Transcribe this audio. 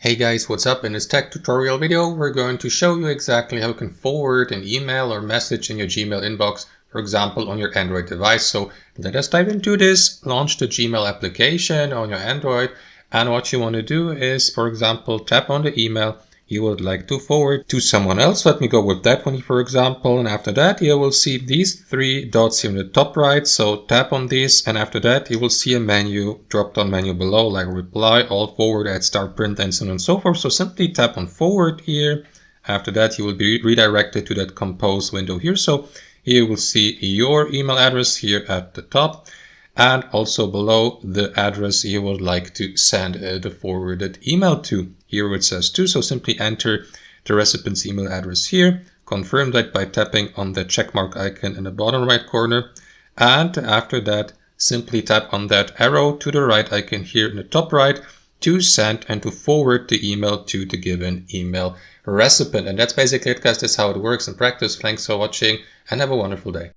Hey guys, what's up? In this tech tutorial video, we're going to show you exactly how you can forward an email or message in your Gmail inbox, for example, on your Android device. So let us dive into this. Launch the Gmail application on your Android. And what you want to do is, for example, tap on the email you would like to forward to someone else. Let me go with that one, for example. And after that, you will see these three dots here in the top right. So tap on these, and after that, you will see a menu, drop-down menu below, like reply, all, forward, add, start, print, and so on and so forth. So simply tap on forward here. After that, you will be redirected to that compose window here. So here you will see your email address here at the top, and also below the address you would like to send the forwarded email to. Here it says to, so simply enter the recipient's email address here, confirm that by tapping on the checkmark icon in the bottom right corner, and after that simply tap on that arrow to the right icon here in the top right to send and to forward the email to the given email recipient. And that's basically it, guys. That's how it works in practice. Thanks for watching and have a wonderful day.